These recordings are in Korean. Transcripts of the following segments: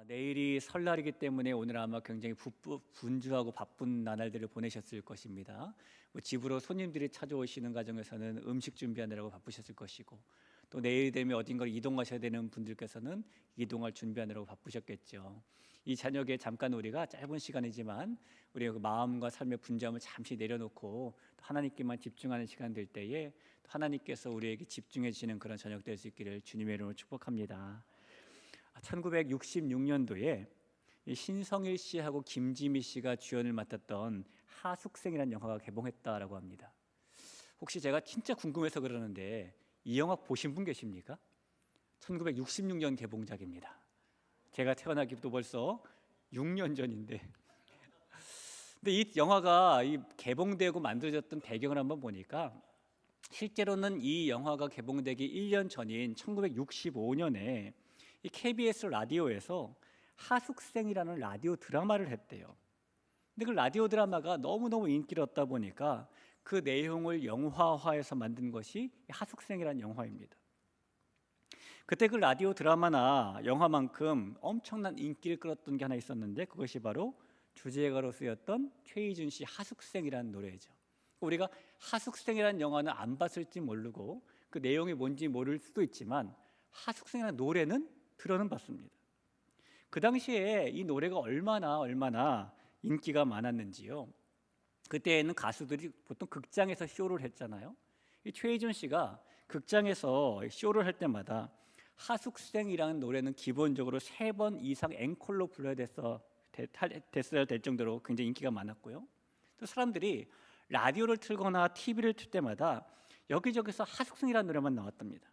내일이 설날이기 때문에 오늘 아마 굉장히 분주하고 바쁜 나날들을 보내셨을 것입니다. 집으로 손님들이 찾아오시는 과정에서는 음식 준비하느라고 바쁘셨을 것이고, 또 내일 되면 어딘가를 이동하셔야 되는 분들께서는 이동할 준비하느라고 바쁘셨겠죠. 이 저녁에 잠깐 우리가 짧은 시간이지만 우리의 그 마음과 삶의 분주함을 잠시 내려놓고 하나님께만 집중하는 시간 될 때에 하나님께서 우리에게 집중해 주시는 그런 저녁 될 수 있기를 주님의 이름으로 축복합니다. 1966년도에 신성일 씨하고 김지미 씨가 주연을 맡았던 하숙생이라는 영화가 개봉했다라고 합니다. 혹시 제가 진짜 궁금해서 그러는데 이 영화 보신 분 계십니까? 1966년 개봉작입니다. 제가 태어나기도 벌써 6년 전인데, 근데 이 영화가 개봉되고 만들어졌던 배경을 한번 보니까 실제로는 이 영화가 개봉되기 1년 전인 1965년에 이 KBS 라디오에서 하숙생이라는 라디오 드라마를 했대요. 근데 그 라디오 드라마가 너무너무 인기를 얻다 보니까 그 내용을 영화화해서 만든 것이 하숙생이라는 영화입니다. 그때 그 라디오 드라마나 영화만큼 엄청난 인기를 끌었던 게 하나 있었는데, 그것이 바로 주제가로 쓰였던 최희준 씨 하숙생이라는 노래죠. 우리가 하숙생이라는 영화는 안 봤을지 모르고 그 내용이 뭔지 모를 수도 있지만 하숙생이라는 노래는 들어는 봤습니다. 그 당시에 이 노래가 얼마나 인기가 많았는지요. 그때에는 가수들이 보통 극장에서 쇼를 했잖아요. 이 최희준 씨가 극장에서 쇼를 할 때마다 하숙생이라는 노래는 기본적으로 3번 이상 앵콜로 불러야 됐어야 될 정도로 굉장히 인기가 많았고요. 또 사람들이 라디오를 틀거나 TV를 틀 때마다 여기저기서 하숙생이라는 노래만 나왔답니다.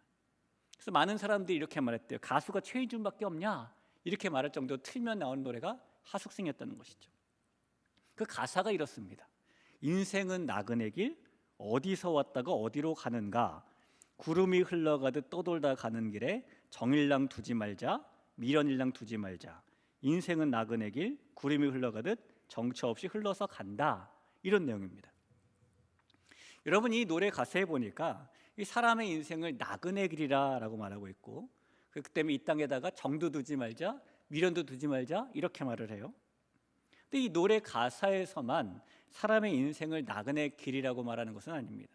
그래서 많은 사람들이 이렇게 말했대요. 가수가 최희준밖에 없냐? 이렇게 말할 정도로 틀면 나오는 노래가 하숙생이었다는 것이죠. 그 가사가 이렇습니다. 인생은 나그네 길, 어디서 왔다가 어디로 가는가? 구름이 흘러가듯 떠돌다 가는 길에 정일랑 두지 말자, 미련일랑 두지 말자. 인생은 나그네 길, 구름이 흘러가듯 정처 없이 흘러서 간다. 이런 내용입니다. 여러분, 이 노래 가사에 보니까 이 사람의 인생을 나그네 길이라고 말하고 있고, 그렇기 때문에 이 땅에다가 정도 두지 말자, 미련도 두지 말자 이렇게 말을 해요. 근데 이 노래 가사에서만 사람의 인생을 나그네 길이라고 말하는 것은 아닙니다.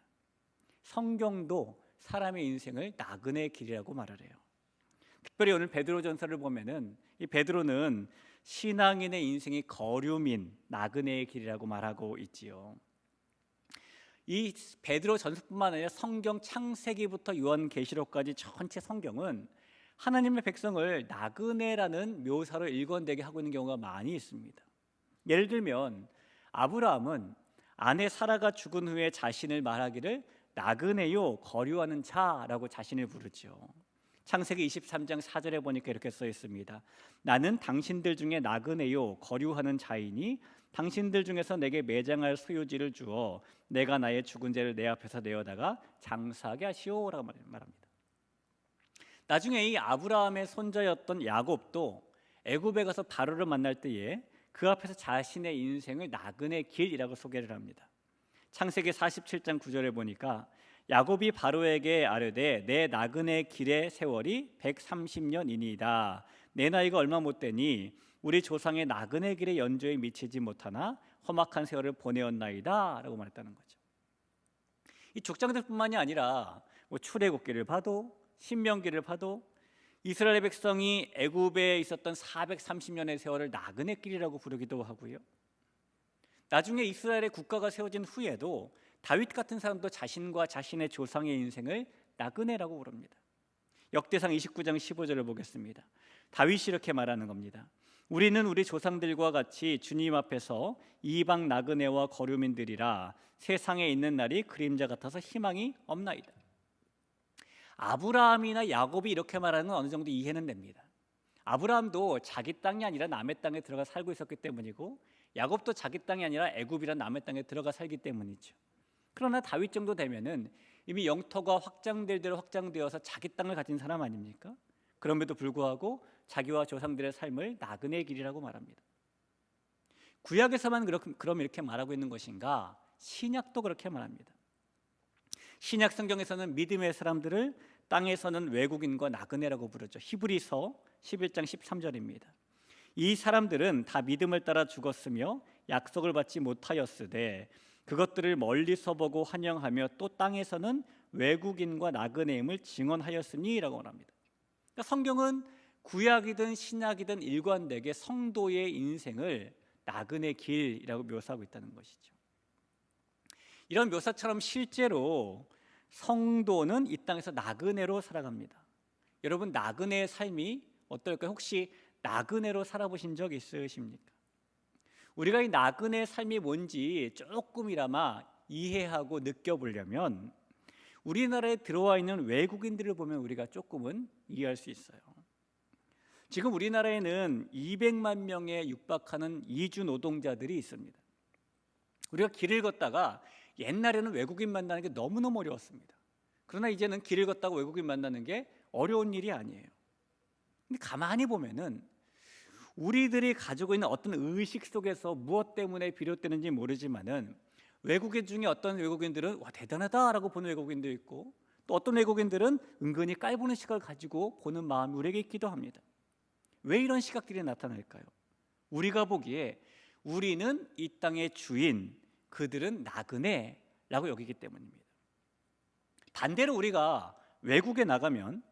성경도 사람의 인생을 나그네 길이라고 말을 해요. 특별히 오늘 베드로전서를 보면은 이 베드로는 신앙인의 인생이 거류민, 나그네의 길이라고 말하고 있지요. 이 베드로전서뿐만 아니라 성경 창세기부터 요한계시록까지 전체 성경은 하나님의 백성을 나그네라는 묘사로 일관되게 하고 있는 경우가 많이 있습니다. 예를 들면 아브라함은 아내 사라가 죽은 후에 자신을 말하기를 나그네요 거류하는 자라고 자신을 부르죠. 창세기 23장 4절에 보니까 이렇게 써 있습니다. 나는 당신들 중에 나그네요 거류하는 자이니 당신들 중에서 내게 매장할 소유지를 주어 내가 나의 죽은 죄를 내 앞에서 내어다가 장사하게 하시오라고 말합니다. 나중에 이 아브라함의 손자였던 야곱도 애굽에 가서 바로를 만날 때에 그 앞에서 자신의 인생을 나그네 길이라고 소개를 합니다. 창세기 47장 9절에 보니까 야곱이 바로에게 아뢰되 내 나그네 길의 세월이 130년이니이다. 내 나이가 얼마 못 되니 우리 조상의 나그네 길의 연조에 미치지 못하나 험악한 세월을 보내었나이다 라고 말했다는 거죠. 이 족장들뿐만이 아니라 출애굽기를 봐도 신명기를 봐도 이스라엘 백성이 애굽에 있었던 430년의 세월을 나그네 길이라고 부르기도 하고요. 나중에 이스라엘의 국가가 세워진 후에도 다윗 같은 사람도 자신과 자신의 조상의 인생을 나그네라고 부릅니다. 역대상 29장 15절을 보겠습니다. 다윗이 이렇게 말하는 겁니다. 우리는 우리 조상들과 같이 주님 앞에서 이방 나그네와 거류민들이라 세상에 있는 날이 그림자 같아서 희망이 없나이다. 아브라함이나 야곱이 이렇게 말하는 건 어느 정도 이해는 됩니다. 아브라함도 자기 땅이 아니라 남의 땅에 들어가 살고 있었기 때문이고, 야곱도 자기 땅이 아니라 애굽이란 남의 땅에 들어가 살기 때문이죠. 그러나 다윗 정도 되면은 이미 영토가 확장될 대로 확장되어서 자기 땅을 가진 사람 아닙니까? 그럼에도 불구하고 자기와 조상들의 삶을 나그네 길이라고 말합니다. 구약에서만 그럼 이렇게 말하고 있는 것인가? 신약도 그렇게 말합니다. 신약 성경에서는 믿음의 사람들을 땅에서는 외국인과 나그네라고 부르죠. 히브리서 11장 13절입니다. 이 사람들은 다 믿음을 따라 죽었으며 약속을 받지 못하였으되 그것들을 멀리서 보고 환영하며 또 땅에서는 외국인과 나그네임을 증언하였으니라고 말합니다. 그러니까 성경은 구약이든 신약이든 일관되게 성도의 인생을 나그네 길이라고 묘사하고 있다는 것이죠. 이런 묘사처럼 실제로 성도는 이 땅에서 나그네로 살아갑니다. 여러분, 나그네의 삶이 어떨까요? 혹시 나그네로 살아보신 적 있으십니까? 우리가 이 나그네의 삶이 뭔지 조금이나마 이해하고 느껴보려면 우리나라에 들어와 있는 외국인들을 보면 우리가 조금은 이해할 수 있어요. 지금 우리나라에는 200만 명에 육박하는 이주 노동자들이 있습니다. 우리가 길을 걷다가 옛날에는 외국인 만나는 게 너무너무 어려웠습니다. 그러나 이제는 길을 걷다가 외국인 만나는 게 어려운 일이 아니에요. 근데 가만히 보면은 우리들이 가지고 있는 어떤 의식 속에서 무엇 때문에 비롯되는지 모르지만은 외국인 중에 어떤 외국인들은 와 대단하다라고 보는 외국인도 있고 또 어떤 외국인들은 은근히 깔보는 시각을 가지고 보는 마음이 우리에게 있기도 합니다. 왜 이런 시각들이 나타날까요? 우리가 보기에 우리는 이 땅의 주인, 그들은 나그네라고 여기기 때문입니다. 반대로 우리가 외국에 나가면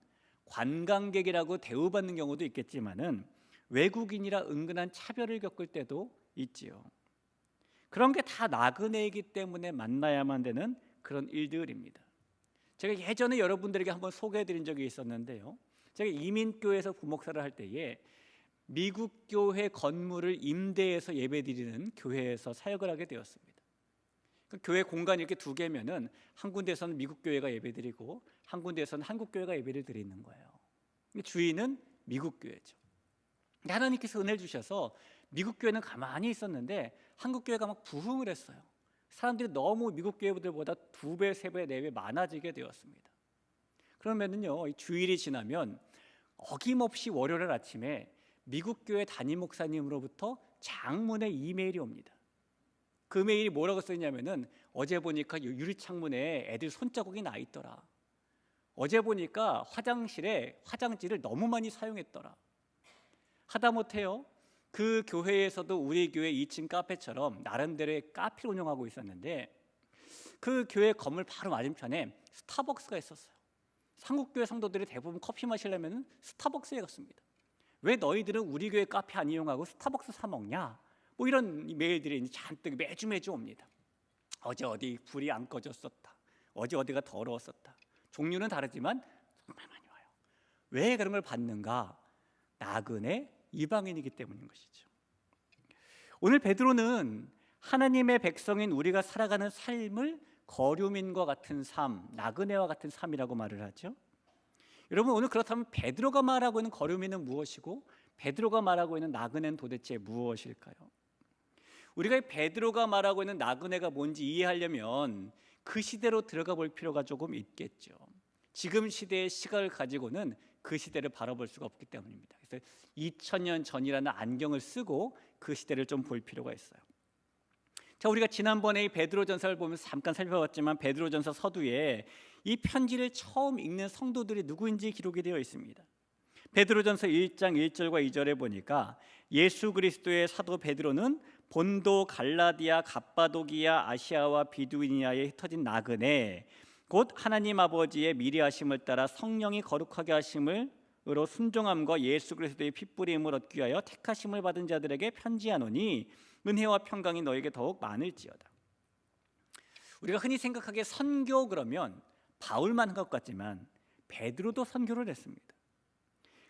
관광객이라고 대우받는 경우도 있겠지만은 외국인이라 은근한 차별을 겪을 때도 있지요. 그런 게 다 나그네이기 때문에 만나야만 되는 그런 일들입니다. 제가 예전에 여러분들에게 한번 소개해드린 적이 있었는데요. 제가 이민교회에서 부목사를 할 때에 미국 교회 건물을 임대해서 예배드리는 교회에서 사역을 하게 되었습니다. 그 교회 공간이 이렇게 두 개면은 한 군데에서는 미국 교회가 예배드리고 한 군데에서는 한국 교회가 예배를 드리는 거예요. 주인은 미국 교회죠. 하나님께서 은혜를 주셔서 미국 교회는 가만히 있었는데 한국 교회가 막 부흥을 했어요. 사람들이 너무 미국 교회들보다 2배, 3배, 4배 많아지게 되었습니다. 그러면은요, 주일이 지나면 어김없이 월요일 아침에 미국 교회 담임 목사님으로부터 장문의 이메일이 옵니다. 그 메일이 뭐라고 써있냐면은 어제 보니까 유리창문에 애들 손자국이 나 있더라. 어제 보니까 화장실에 화장지를 너무 많이 사용했더라. 하다못해요, 그 교회에서도 우리 교회 2층 카페처럼 나름대로의 카페를 운영하고 있었는데 그 교회 건물 바로 맞은편에 스타벅스가 있었어요. 한국교회 성도들이 대부분 커피 마시려면 스타벅스에 갔습니다. 왜 너희들은 우리 교회 카페 안 이용하고 스타벅스 사 먹냐? 뭐 이런 메일들이 잔뜩 매주 옵니다. 어제 어디 불이 안 꺼졌었다. 어제 어디가 더러웠었다. 종류는 다르지만 정말 많이 와요. 왜 그런 걸 받는가? 나그네 이방인이기 때문인 것이죠. 오늘 베드로는 하나님의 백성인 우리가 살아가는 삶을 거류민과 같은 삶, 나그네와 같은 삶이라고 말을 하죠. 여러분, 오늘 그렇다면 베드로가 말하고 있는 거류민은 무엇이고 베드로가 말하고 있는 나그네는 도대체 무엇일까요? 우리가 베드로가 말하고 있는 나그네가 뭔지 이해하려면 그 시대로 들어가 볼 필요가 조금 있겠죠. 지금 시대의 시각을 가지고는 그 시대를 바라볼 수가 없기 때문입니다. 그래서 2000년 전이라는 안경을 쓰고 그 시대를 좀 볼 필요가 있어요. 자, 우리가 지난번에 이 베드로전서를 보면서 잠깐 살펴봤지만 베드로전서 서두에 이 편지를 처음 읽는 성도들이 누구인지 기록이 되어 있습니다. 베드로전서 1장 1절과 2절에 보니까 예수 그리스도의 사도 베드로는 본도, 갈라디아, 갑바도기아, 아시아와 비두니아에 흩어진 나그네 곧 하나님 아버지의 미리하심을 따라 성령이 거룩하게 하심으로 순종함과 예수 그리스도의 핏부림을 얻기 위하여 택하심을 받은 자들에게 편지하노니 은혜와 평강이 너에게 더욱 많을지어다. 우리가 흔히 생각하기에 선교 그러면 바울만 한 것 같지만 베드로도 선교를 했습니다.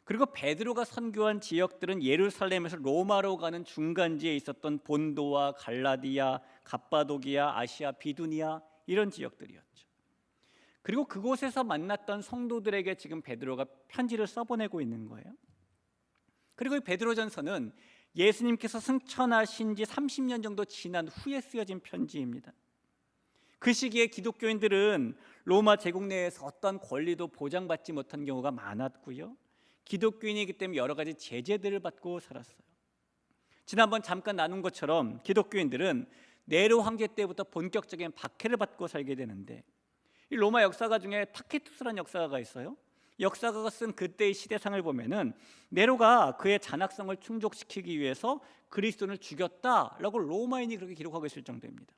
그리고 베드로가 선교한 지역들은 예루살렘에서 로마로 가는 중간지에 있었던 본도와 갈라디아, 갑바도기아, 아시아, 비두니아 이런 지역들이었죠. 그리고 그곳에서 만났던 성도들에게 지금 베드로가 편지를 써보내고 있는 거예요. 그리고 이 베드로전서는 예수님께서 승천하신 지 30년 정도 지난 후에 쓰여진 편지입니다. 그 시기에 기독교인들은 로마 제국 내에서 어떤 권리도 보장받지 못한 경우가 많았고요. 기독교인이기 때문에 여러 가지 제재들을 받고 살았어요. 지난번 잠깐 나눈 것처럼 기독교인들은 네로 황제 때부터 본격적인 박해를 받고 살게 되는데 이 로마 역사가 중에 타키투스라는 역사가 있어요. 역사가가 쓴 그때의 시대상을 보면은 네로가 그의 잔악성을 충족시키기 위해서 그리스도인을 죽였다라고 로마인이 그렇게 기록하고 있을 정도입니다.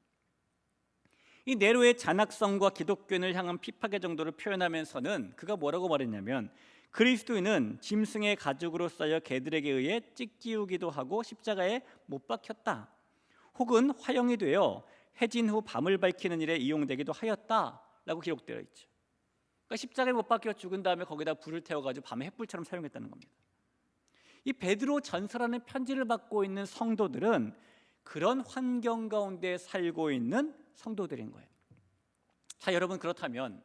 이 네로의 잔악성과 기독교인을 향한 핍박의 정도를 표현하면서는 그가 뭐라고 말했냐면, 그리스도인은 짐승의 가죽으로 쌓여 개들에게 의해 찢기우기도 하고 십자가에 못 박혔다, 혹은 화형이 되어 해진 후 밤을 밝히는 일에 이용되기도 하였다라고 기록되어 있죠. 그러니까 십자가에 못 박혀 죽은 다음에 거기다 불을 태워가지고 밤에 횃불처럼 사용했다는 겁니다. 이 베드로 전서라는 편지를 받고 있는 성도들은 그런 환경 가운데 살고 있는 성도들인 거예요. 자, 여러분, 그렇다면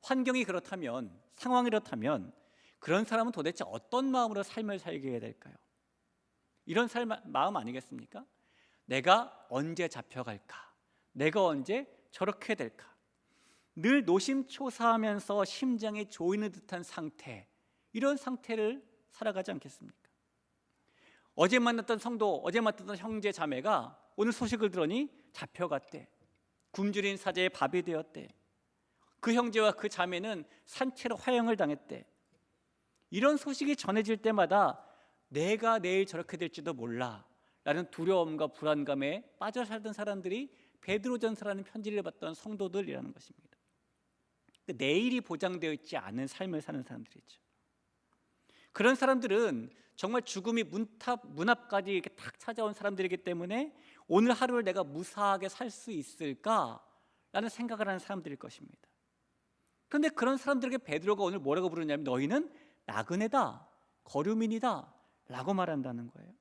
환경이 그렇다면, 상황이 그렇다면 그런 사람은 도대체 어떤 마음으로 삶을 살게 해야 될까요? 이런 마음 아니겠습니까? 내가 언제 잡혀갈까? 내가 언제 저렇게 될까? 늘 노심초사하면서 심장이 조이는 듯한 상태, 이런 상태를 살아가지 않겠습니까? 어제 만났던 성도, 어제 만났던 형제 자매가 오늘 소식을 들으니 잡혀갔대. 굶주린 사제의 밥이 되었대. 그 형제와 그 자매는 산채로 화형을 당했대. 이런 소식이 전해질 때마다 내가 내일 저렇게 될지도 몰라 라는 두려움과 불안감에 빠져 살던 사람들이 베드로전서라는 편지를 받던 성도들이라는 것입니다. 내일이 보장되어 있지 않은 삶을 사는 사람들이죠. 그런 사람들은 정말 죽음이 문 앞까지 이렇게 탁 찾아온 사람들이기 때문에 오늘 하루를 내가 무사하게 살 수 있을까라는 생각을 하는 사람들일 것입니다. 그런데 그런 사람들에게 베드로가 오늘 뭐라고 부르냐면, 너희는 나그네다, 거류민이다 라고 말한다는 거예요.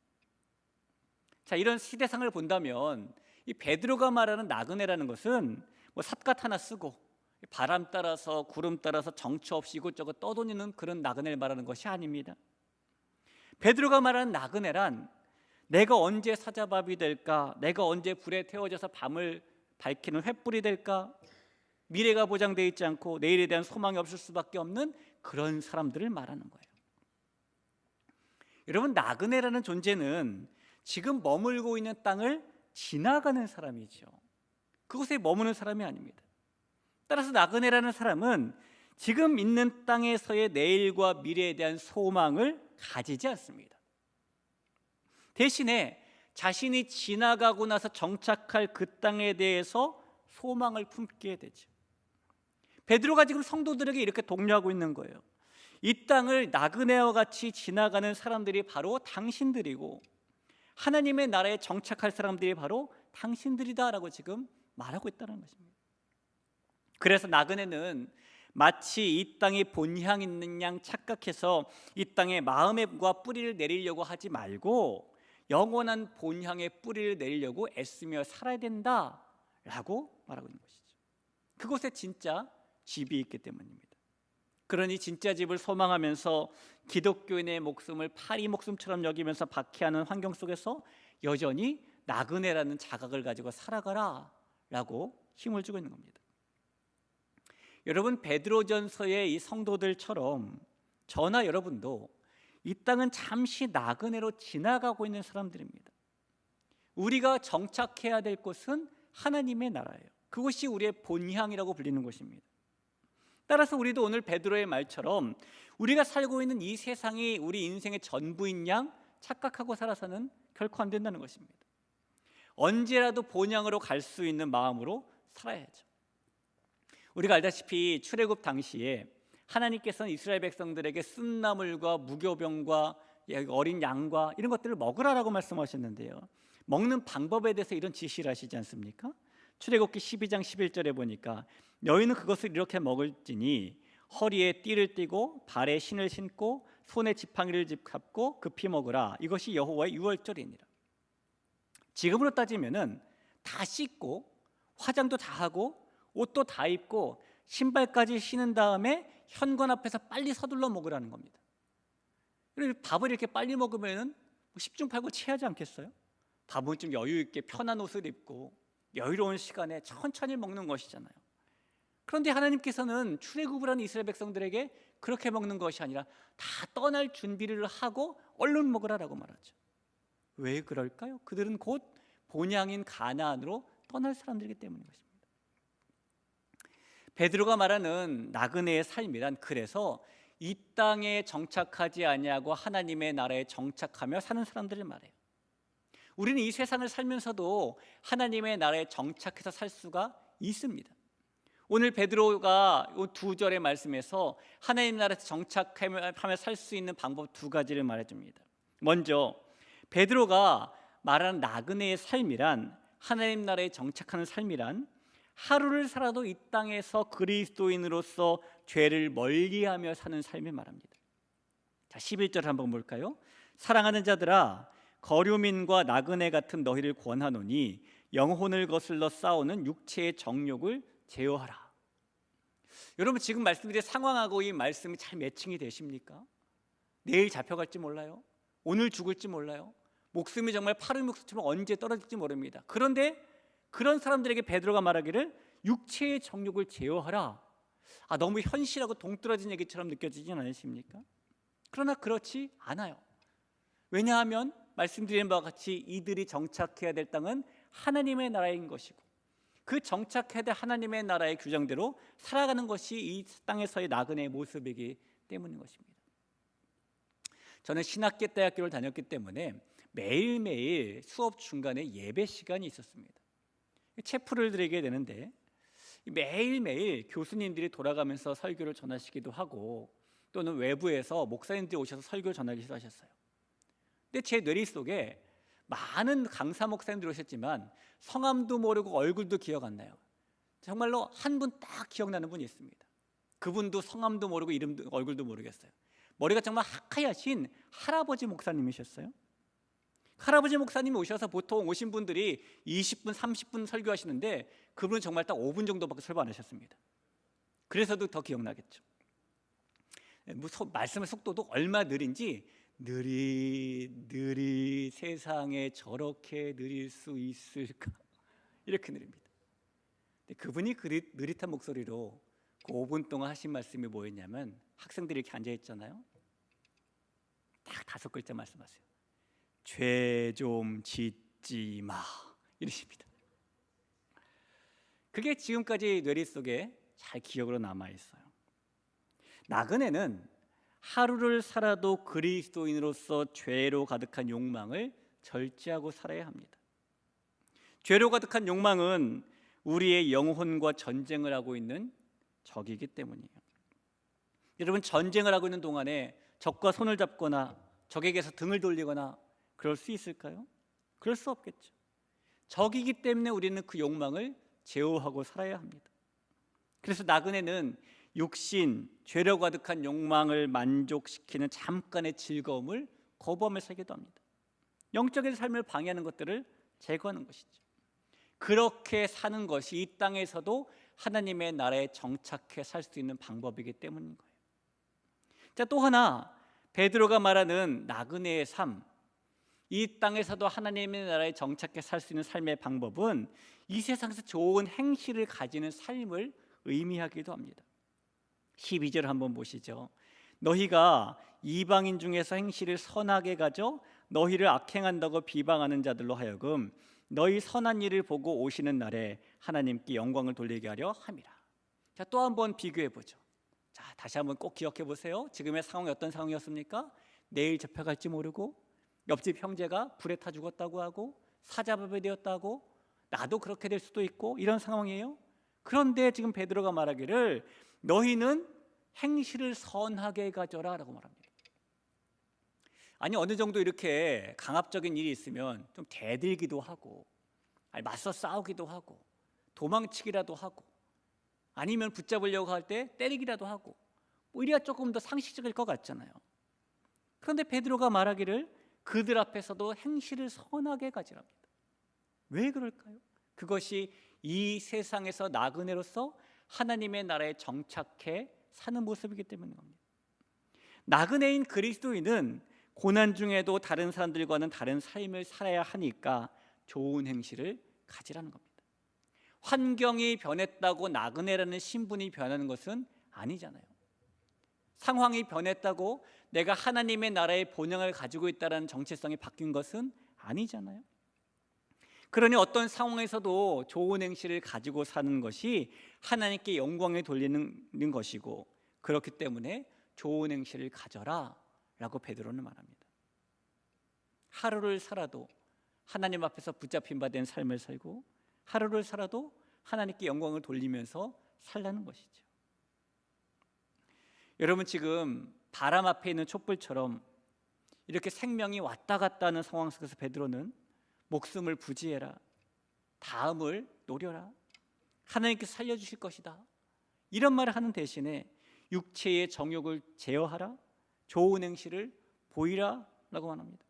자, 이런 시대상을 본다면 이 베드로가 말하는 나그네라는 것은 뭐 삿갓 하나 쓰고 바람 따라서 구름 따라서 정처 없이 이곳저곳 떠다니는 그런 나그네를 말하는 것이 아닙니다. 베드로가 말하는 나그네란 내가 언제 사자밥이 될까? 내가 언제 불에 태워져서 밤을 밝히는 횃불이 될까? 미래가 보장되어 있지 않고 내일에 대한 소망이 없을 수밖에 없는 그런 사람들을 말하는 거예요. 여러분, 나그네라는 존재는 지금 머물고 있는 땅을 지나가는 사람이죠. 그곳에 머무는 사람이 아닙니다. 따라서 나그네라는 사람은 지금 있는 땅에서의 내일과 미래에 대한 소망을 가지지 않습니다. 대신에 자신이 지나가고 나서 정착할 그 땅에 대해서 소망을 품게 되죠. 베드로가 지금 성도들에게 이렇게 독려하고 있는 거예요. 이 땅을 나그네와 같이 지나가는 사람들이 바로 당신들이고 하나님의 나라에 정착할 사람들이 바로 당신들이다라고 지금 말하고 있다는 것입니다. 그래서 나그네는 마치 이 땅이 본향 있는 양 착각해서 이 땅에 마음과 뿌리를 내리려고 하지 말고 영원한 본향의 뿌리를 내리려고 애쓰며 살아야 된다라고 말하고 있는 것이죠. 그곳에 진짜 집이 있기 때문입니다. 그러니 진짜 집을 소망하면서 기독교인의 목숨을 파리 목숨처럼 여기면서 박해하는 환경 속에서 여전히 나그네라는 자각을 가지고 살아가라 라고 힘을 주고 있는 겁니다. 여러분, 베드로전서의 이 성도들처럼 저나 여러분도 이 땅은 잠시 나그네로 지나가고 있는 사람들입니다. 우리가 정착해야 될 곳은 하나님의 나라예요. 그것이 우리의 본향이라고 불리는 것입니다. 따라서 우리도 오늘 베드로의 말처럼 우리가 살고 있는 이 세상이 우리 인생의 전부인 양 착각하고 살아서는 결코 안 된다는 것입니다. 언제라도 본향으로 갈 수 있는 마음으로 살아야죠. 우리가 알다시피 출애굽 당시에 하나님께서는 이스라엘 백성들에게 쓴나물과 무교병과 어린 양과 이런 것들을 먹으라라고 말씀하셨는데요, 먹는 방법에 대해서 이런 지시를 하시지 않습니까? 출애굽기 12장 11절에 보니까 너희는 그것을 이렇게 먹을지니 허리에 띠를 띠고 발에 신을 신고 손에 지팡이를 잡고 급히 먹으라. 이것이 여호와의 유월절이니라. 지금으로 따지면은 다 씻고 화장도 다 하고 옷도 다 입고 신발까지 신은 다음에 현관 앞에서 빨리 서둘러 먹으라는 겁니다. 밥을 이렇게 빨리 먹으면은 10중 8구 체하지 않겠어요? 밥은 좀 여유 있게 편한 옷을 입고 여유로운 시간에 천천히 먹는 것이잖아요. 그런데 하나님께서는 출애굽을 하는 이스라엘 백성들에게 그렇게 먹는 것이 아니라 다 떠날 준비를 하고 얼른 먹으라라고 말하죠. 왜 그럴까요? 그들은 곧 본향인 가나안으로 떠날 사람들이기 때문인 것입니다. 베드로가 말하는 나그네의 삶이란 그래서 이 땅에 정착하지 아니하고 하나님의 나라에 정착하며 사는 사람들을 말해요. 우리는 이 세상을 살면서도 하나님의 나라에 정착해서 살 수가 있습니다. 오늘 베드로가 이 두 절의 말씀에서 하나님 나라에서 정착하며 살 수 있는 방법 두 가지를 말해줍니다. 먼저 베드로가 말하는 나그네의 삶이란, 하나님 나라에 정착하는 삶이란 하루를 살아도 이 땅에서 그리스도인으로서 죄를 멀리하며 사는 삶을 말합니다. 자, 11절 한번 볼까요? 사랑하는 자들아, 거류민과 나그네 같은 너희를 권하노니 영혼을 거슬러 싸우는 육체의 정욕을 제어하라. 여러분, 지금 말씀드린 상황하고 이 말씀이 잘 매칭이 되십니까? 내일 잡혀갈지 몰라요. 오늘 죽을지 몰라요. 목숨이 정말 파른 목숨처럼 언제 떨어질지 모릅니다. 그런데 그런 사람들에게 베드로가 말하기를 육체의 정욕을 제어하라. 너무 현실하고 동떨어진 얘기처럼 느껴지진 않으십니까? 그러나 그렇지 않아요. 왜냐하면 말씀드린 바와 같이 이들이 정착해야 될 땅은 하나님의 나라인 것이고, 그 정착해야 될 하나님의 나라의 규정대로 살아가는 것이 이 땅에서의 나그네의 모습이기 때문인 것입니다. 저는 신학계 대학교를 다녔기 때문에 매일매일 수업 중간에 예배 시간이 있었습니다. 체프를 드리게 되는데 매일매일 교수님들이 돌아가면서 설교를 전하시기도 하고, 또는 외부에서 목사님들이 오셔서 설교를 전하기도 하셨어요. 근데 제 뇌리 속에 많은 강사 목사님들이 오셨지만 성함도 모르고 얼굴도 기억 안 나요. 정말로 한 분 딱 기억나는 분이 있습니다. 그분도 성함도 모르고 이름도 얼굴도 모르겠어요. 머리가 정말 하얗신 할아버지 목사님이셨어요. 할아버지 목사님이 오셔서 보통 오신 분들이 20분, 30분 설교하시는데 그분은 정말 딱 5분 정도밖에 설교 안 하셨습니다. 그래서도 더 기억나겠죠. 말씀의 속도도 얼마 느린지 느리 세상에 저렇게 느릴 수 있을까, 이렇게 느립니다. 그분이 그 느릿한 목소리로 그 5분 동안 하신 말씀이 뭐였냐면, 학생들이 이렇게 앉아있잖아요. 딱 5글자 말씀하세요. 죄 좀 짓지 마, 이러십니다. 그게 지금까지 뇌리 속에 잘 기억으로 남아있어요. 나그네는 하루를 살아도 그리스도인으로서 죄로 가득한 욕망을 절제하고 살아야 합니다. 죄로 가득한 욕망은 우리의 영혼과 전쟁을 하고 있는 적이기 때문이에요. 여러분, 전쟁을 하고 있는 동안에 적과 손을 잡거나 적에게서 등을 돌리거나 그럴 수 있을까요? 그럴 수 없겠죠. 적이기 때문에 우리는 그 욕망을 제어하고 살아야 합니다. 그래서 나그네는 육신, 죄로 가득한 욕망을 만족시키는 잠깐의 즐거움을 거부하며 살기도 합니다. 영적인 삶을 방해하는 것들을 제거하는 것이죠. 그렇게 사는 것이 이 땅에서도 하나님의 나라에 정착해 살 수 있는 방법이기 때문인 거예요. 자, 또 하나 베드로가 말하는 나그네의 삶, 이 땅에서도 하나님의 나라에 정착해 살 수 있는 삶의 방법은 이 세상에서 좋은 행실을 가지는 삶을 의미하기도 합니다. 12절 한번 보시죠. 너희가 이방인 중에서 행실을 선하게 가져 너희를 악행한다고 비방하는 자들로 하여금 너희 선한 일을 보고 오시는 날에 하나님께 영광을 돌리게 하려 함이라. 자, 또 한번 비교해 보죠. 자, 다시 한번 꼭 기억해 보세요. 지금의 상황이 어떤 상황이었습니까? 내일 잡혀갈지 모르고 옆집 형제가 불에 타 죽었다고 하고 사자밥이 되었다고, 나도 그렇게 될 수도 있고, 이런 상황이에요. 그런데 지금 베드로가 말하기를 너희는 행실을 선하게 가져라 라고 말합니다. 아니, 어느 정도 이렇게 강압적인 일이 있으면 좀 대들기도 하고, 맞서 싸우기도 하고, 도망치기라도 하고, 아니면 붙잡으려고 할 때 때리기라도 하고, 이래야 조금 더 상식적일 것 같잖아요. 그런데 베드로가 말하기를 그들 앞에서도 행실을 선하게 가지랍니다. 왜 그럴까요? 그것이 이 세상에서 나그네로서 하나님의 나라에 정착해 사는 모습이기 때문인 겁니다. 나그네인 그리스도인은 고난 중에도 다른 사람들과는 다른 삶을 살아야 하니까 좋은 행실을 가지라는 겁니다. 환경이 변했다고 나그네라는 신분이 변하는 것은 아니잖아요. 상황이 변했다고 내가 하나님의 나라의 본향을 가지고 있다는 정체성이 바뀐 것은 아니잖아요. 그러니 어떤 상황에서도 좋은 행실을 가지고 사는 것이 하나님께 영광을 돌리는 것이고, 그렇기 때문에 좋은 행실을 가져라 라고 베드로는 말합니다. 하루를 살아도 하나님 앞에서 붙잡힌 바 된 삶을 살고 하루를 살아도 하나님께 영광을 돌리면서 살라는 것이죠. 여러분, 지금 바람 앞에 있는 촛불처럼 이렇게 생명이 왔다 갔다 하는 상황 속에서 베드로는 목숨을 부지해라, 다음을 노려라, 하나님께서 살려주실 것이다, 이런 말을 하는 대신에 육체의 정욕을 제어하라, 좋은 행실을 보이라 라고 말합니다.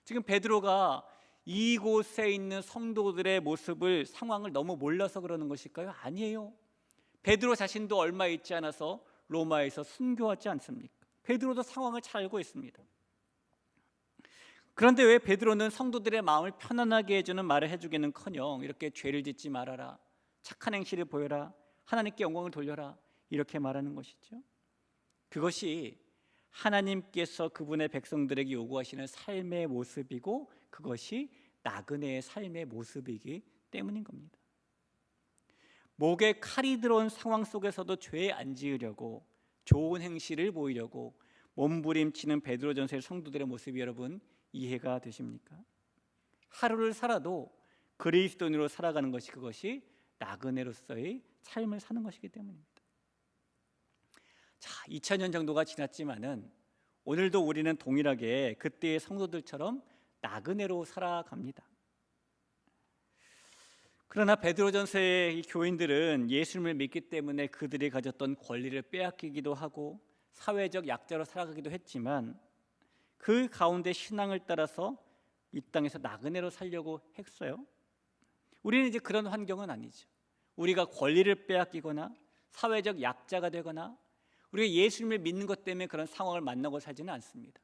지금 베드로가 이곳에 있는 성도들의 모습을, 상황을 너무 몰라서 그러는 것일까요? 아니에요. 베드로 자신도 얼마 있지 않아서 로마에서 순교하지 않습니까? 베드로도 상황을 잘 알고 있습니다. 그런데 왜 베드로는 성도들의 마음을 편안하게 해주는 말을 해주기는커녕 이렇게 죄를 짓지 말아라, 착한 행실을 보여라, 하나님께 영광을 돌려라, 이렇게 말하는 것이죠? 그것이 하나님께서 그분의 백성들에게 요구하시는 삶의 모습이고 그것이 나그네의 삶의 모습이기 때문인 겁니다. 목에 칼이 들어온 상황 속에서도 죄 안 지으려고, 좋은 행실을 보이려고 몸부림치는 베드로전서의 성도들의 모습이 여러분 이해가 되십니까? 하루를 살아도 그리스도인으로 살아가는 것이, 그것이 나그네로서의 삶을 사는 것이기 때문입니다. 자, 2000년 정도가 지났지만은 오늘도 우리는 동일하게 그때의 성도들처럼 나그네로 살아갑니다. 그러나 베드로전서의 이 교인들은 예수님을 믿기 때문에 그들이 가졌던 권리를 빼앗기기도 하고 사회적 약자로 살아가기도 했지만 그 가운데 신앙을 따라서 이 땅에서 나그네로 살려고 했어요. 우리는 이제 그런 환경은 아니죠. 우리가 권리를 빼앗기거나 사회적 약자가 되거나 우리가 예수님을 믿는 것 때문에 그런 상황을 만나고 살지는 않습니다.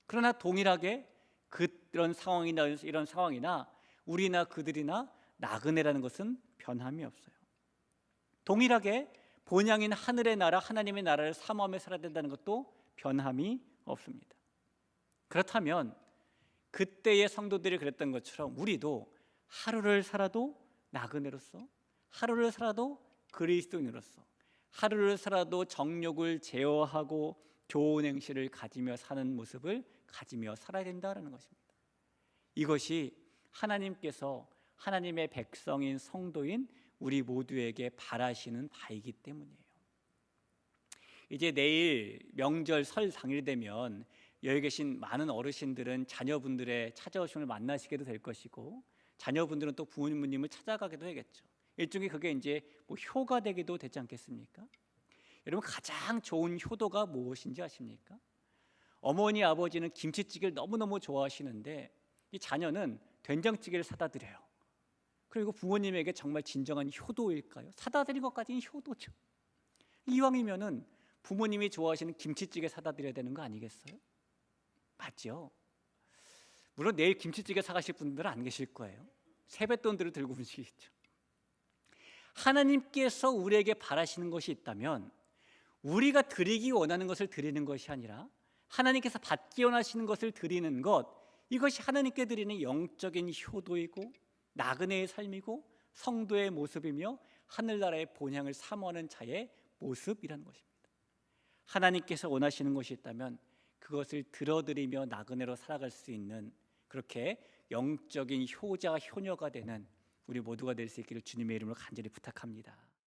그러나 동일하게 그런 상황이나 이런 상황이나 우리나 그들이나 나그네라는 것은 변함이 없어요. 동일하게 본향인 하늘의 나라, 하나님의 나라를 사모하며 살아야 된다는 것도 변함이 없습니다. 그렇다면 그때의 성도들이 그랬던 것처럼 우리도 하루를 살아도 나그네로서, 하루를 살아도 그리스도인으로서, 하루를 살아도 정욕을 제어하고 좋은 행실을 가지며 사는 모습을 가지며 살아야 된다는 것입니다. 이것이 하나님께서 하나님의 백성인 성도인 우리 모두에게 바라시는 바이기 때문이에요. 이제 내일 명절 설 당일 되면 여기 계신 많은 어르신들은 자녀분들의 찾아오심을 만나시게도 될 것이고 자녀분들은 또 부모님을 찾아가기도 하겠죠. 일종의 그게 이제 뭐 효가 되기도 되지 않겠습니까? 여러분, 가장 좋은 효도가 무엇인지 아십니까? 어머니 아버지는 김치찌개를 너무너무 좋아하시는데 이 자녀는 된장찌개를 사다 드려요. 그리고 부모님에게 정말 진정한 효도일까요? 사다 드린 것까지는 효도죠. 이왕이면은 부모님이 좋아하시는 김치찌개 사다 드려야 되는 거 아니겠어요? 맞죠? 물론 내일 김치찌개 사가실 분들은 안 계실 거예요. 세뱃돈들을 들고 움직이죠. 하나님께서 우리에게 바라시는 것이 있다면 우리가 드리기 원하는 것을 드리는 것이 아니라 하나님께서 받기 원하시는 것을 드리는 것, 이것이 하나님께 드리는 영적인 효도이고 나그네의 삶이고 성도의 모습이며 하늘나라의 본향을 사모하는 자의 모습이라는 것입니다. 하나님께서 원하시는 것이 있다면 그것을 들어드리며 나그네로 살아갈 수 있는, 그렇게 영적인 효자 효녀가 되는 우리 모두가 될 수 있기를 주님의 이름으로 간절히 부탁합니다.